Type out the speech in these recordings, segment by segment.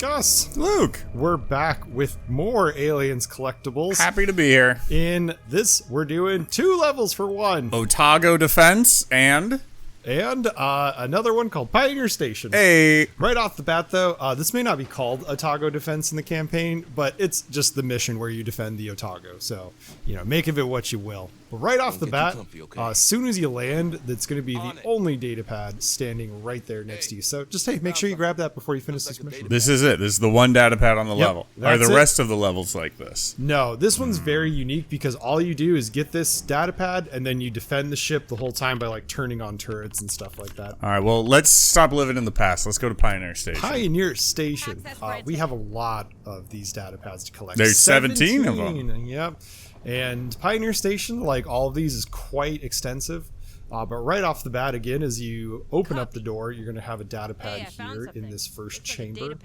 Gus, Luke, we're back with more Aliens collectibles. happy to be here. In this, we're doing 2 levels for 1. Otago Defense and another one called Pioneer Station. hey, Right off the bat, though, this may not be called Otago Defense in the campaign, but it's just the mission where you defend the Otago. So, make of it what you will. But right off the bat, as soon as you land, that's going to be the only datapad standing right there next to you. So just, make sure you grab that before you finish this mission. this is it. This is the one datapad on the level. Are that's the it. rest of the levels like this? No, this one's very unique because all you do is get this datapad and then you defend the ship the whole time by turning on turrets and stuff like that. All right, well, let's stop living in the past. Let's go to Pioneer Station. Pioneer Station. We have a lot of these datapads to collect. There's 17 of them. Yep. And Pioneer Station, like all of these, is quite extensive. But right off the bat, again, as you open up the door, you're going to have a datapad here in this first chamber.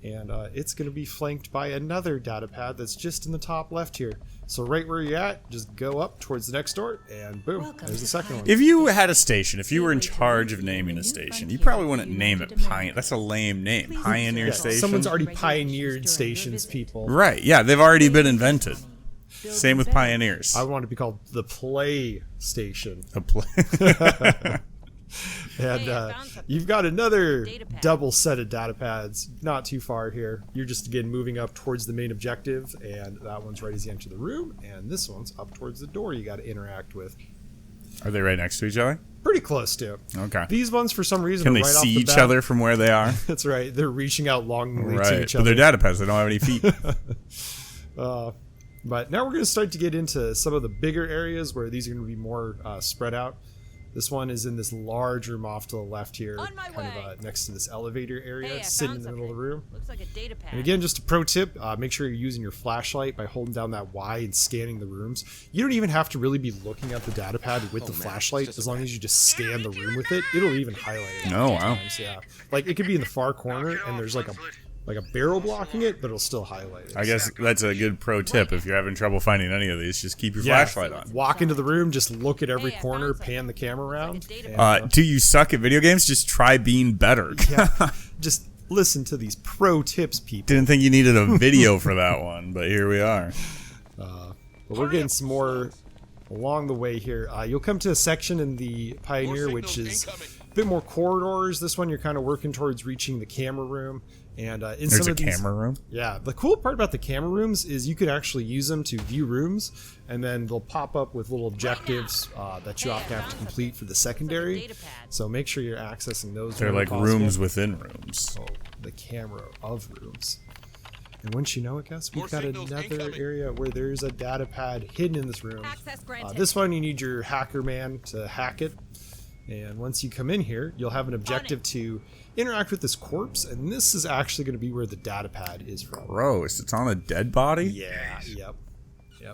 And it's going to be flanked by another datapad that's just in the top left here. So right where you're at, just go up towards the next door, and boom, there's the second one. If you had a station, if you were in charge of naming a station, you probably wouldn't name it Pioneer. That's a lame name. Pioneer Station. Someone's already pioneered stations, people. Right, yeah, they've already been invented. Same with Pioneers. I want it to be called the Play Station. A play. And you've got another double set of datapads not too far here. You're just, again, moving up towards the main objective, and that one's right as you enter the room, and this one's up towards the door you got to interact with. Are they right next to each other? Pretty close to. Okay. These ones, for some reason, Can are they right see off the each bat. other from where they are? That's right. They're reaching out longingly to Right, each but other. they're datapads. They don't have any feet. But now we're going to start to get into some of the bigger areas where these are going to be more spread out. This one is in this large room off to the left here, next to this elevator area, sitting in the middle of the room. Looks like a datapad. And again, just a pro tip, make sure you're using your flashlight by holding down that Y and scanning the rooms. You don't even have to really be looking at the datapad with the flashlight. As long as you just scan the room with it, it'll even highlight it. Oh, wow. Yeah. It could be in the far corner, and there's like a barrel blocking it, but it'll still highlight it. I guess that's a good pro tip. If you're having trouble finding any of these, just keep your flashlight on. Walk into the room, just look at every corner, pan the camera around. Do you suck at video games? Just try being better. Just listen to these pro tips, people. Didn't think you needed a video for that one, but here we are. But we're getting some more along the way here. You'll come to a section in the Pioneer, which is a bit more corridors. This one, you're kind of working towards reaching the camera room. And in There's some a of these, camera room? Yeah, the cool part about the camera rooms is you could actually use them to view rooms, and then they'll pop up with little objectives that you often have to complete for the secondary. So make sure you're accessing those. They're like rooms within rooms. Oh, the camera of rooms. And once you know it, Gus, we've got another area where there's a datapad hidden in this room. This one, you need your hacker man to hack it. And once you come in here, you'll have an objective to interact with this corpse, and this is actually going to be where the datapad is from. Gross. It's on a dead body? Yeah, yep.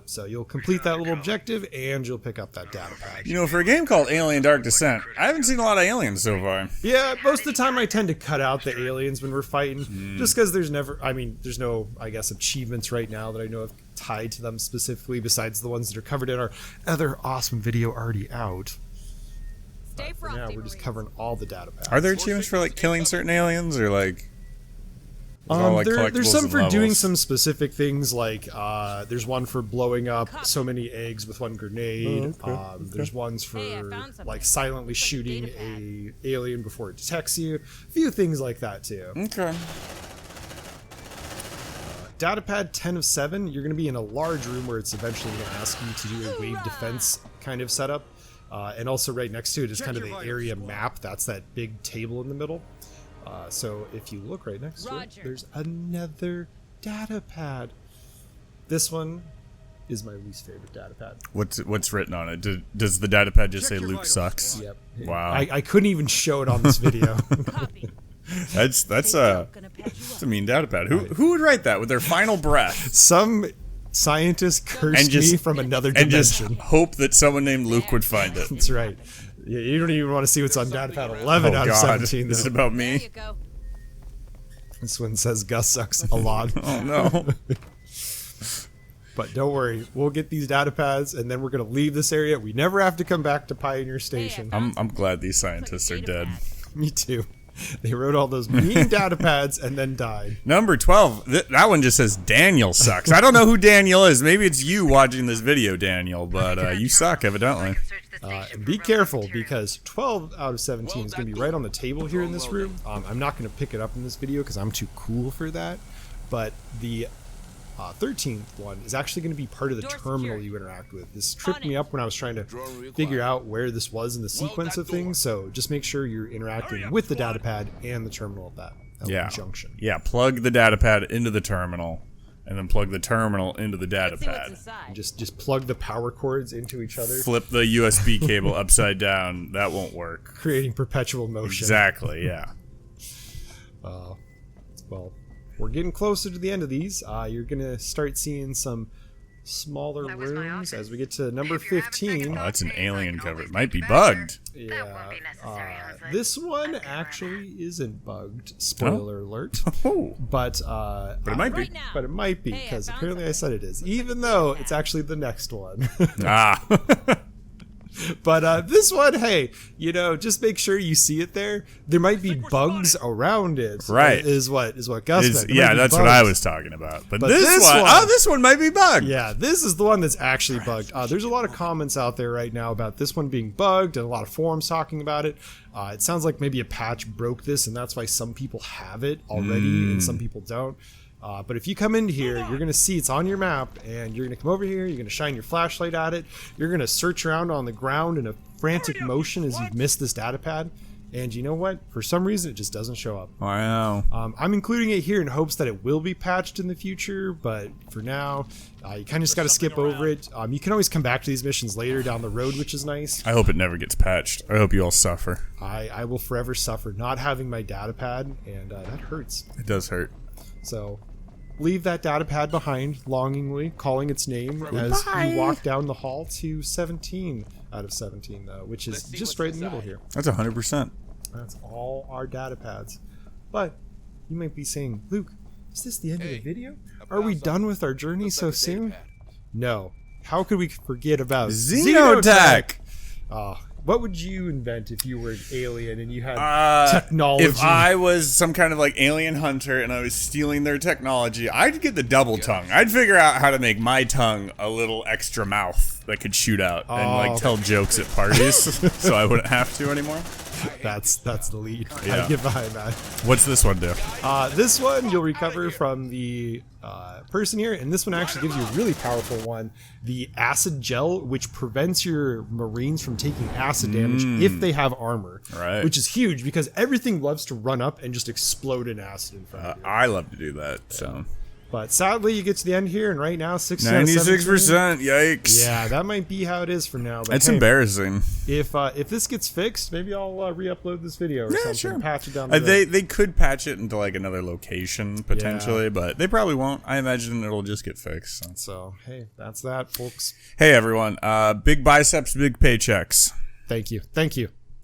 So you'll complete that little objective, and you'll pick up that datapad. You know, for a game called Alien Dark Descent, I haven't seen a lot of aliens so far. Yeah, most of the time I tend to cut out the aliens when we're fighting, just because there's no, I guess, achievements right now that I know of tied to them specifically, besides the ones that are covered in our other awesome video already out. For now, we're just covering all the datapads. Are there achievements for killing certain aliens, or there's some for doing some specific things, there's one for blowing up so many eggs with one grenade. There's ones for silently shooting a alien before it detects you. A few things like that too. Okay. Datapad 10 of 7, you're going to be in a large room where it's eventually going to ask you to do a wave defense kind of setup. And also right next to it is kind of the area map. That's that big table in the middle. So if you look right next to it, there's another datapad. This one is my least favorite datapad. What's written on it? Does the datapad just say Luke sucks? Yep. Wow. I couldn't even show it on this video. That's a mean datapad. Who would write that with their final breath? Some scientist cursed me from another dimension. And just hope that someone named Luke would find it. That's right. Yeah, you don't even want to see what's on datapad 11 out of 17. Is it about me? This one says Gus sucks a lot. Oh no. But don't worry, we'll get these datapads, and then we're going to leave this area. We never have to come back to Pioneer Station. I'm glad these scientists are dead. Me too. They wrote all those mean datapads and then died. Number 12. That one just says Daniel sucks. I don't know who Daniel is. Maybe it's you watching this video, Daniel, but you suck, evidently. And be careful, because 12 out of 17 is going to be right on the table here in this room. I'm not going to pick it up in this video because I'm too cool for that. But the 13th one is actually going to be part of the terminal you interact with. This tripped me up when I was trying to figure out where this was in the sequence of things, so just make sure you're interacting with the datapad and the terminal at that junction. Yeah, plug the datapad into the terminal, and then plug the terminal into the datapad. And just plug the power cords into each other. Flip the USB cable upside down. That won't work. Creating perpetual motion. Exactly, yeah. Well, we're getting closer to the end of these. You're going to start seeing some smaller rooms as we get to number 15. Oh, that's an alien cover. It might be bugged. Yeah. This one actually isn't bugged. Spoiler alert. Oh. But it might be. But it might be, because apparently I said it is. Even though it's actually the next one. But this one, hey, you know, just make sure you see it there. There might be bugs around it. Right. Is what Gus meant. Yeah, that's bugs. what I was talking about. But this one, this one might be bugged. Yeah, this is the one that's actually bugged. There's a lot of comments out there right now about this one being bugged, and a lot of forums talking about it. It sounds like maybe a patch broke this, and that's why some people have it already and some people don't. But if you come into here, you're going to see it's on your map, and you're going to come over here, you're going to shine your flashlight at it, you're going to search around on the ground in a frantic motion as you've missed this datapad, and you know what? For some reason, it just doesn't show up. I know. I'm including it here in hopes that it will be patched in the future, but for now, you kind of just got to skip over it. You can always come back to these missions later down the road, which is nice. I hope it never gets patched. I hope you all suffer. I will forever suffer not having my datapad, and that hurts. It does hurt. So leave that datapad behind, longingly calling its name as you walk down the hall to 17 out of 17, though, which is just right in the middle here. That's 100%. That's all our datapads. But you might be saying, Luke, is this the end of the video? Are we done with our journey so soon? No. How could we forget about Xenotech? What would you invent if you were an alien and you had technology? If I was some kind of like alien hunter and I was stealing their technology, I'd get the double tongue. I'd figure out how to make my tongue a little extra mouth that could shoot out and like tell jokes at parties, so I wouldn't have to anymore. That's the lead. Yeah. I get behind that. What's this one do? This one you'll recover from the person here, and this one actually gives you a really powerful one, the acid gel, which prevents your marines from taking acid damage if they have armor. Right. Which is huge, because everything loves to run up and just explode in acid in front of you. I love to do that, so. But sadly, you get to the end here, and right now, 96%. Yikes. Yeah, that might be how it is for now. But It's hey, embarrassing. If this gets fixed, maybe I'll re-upload this video or something. Sure. Patch it down the road. They could patch it into like another location potentially, but they probably won't. I imagine it'll just get fixed. So hey, that's that, folks. Hey everyone, big biceps, big paychecks. Thank you.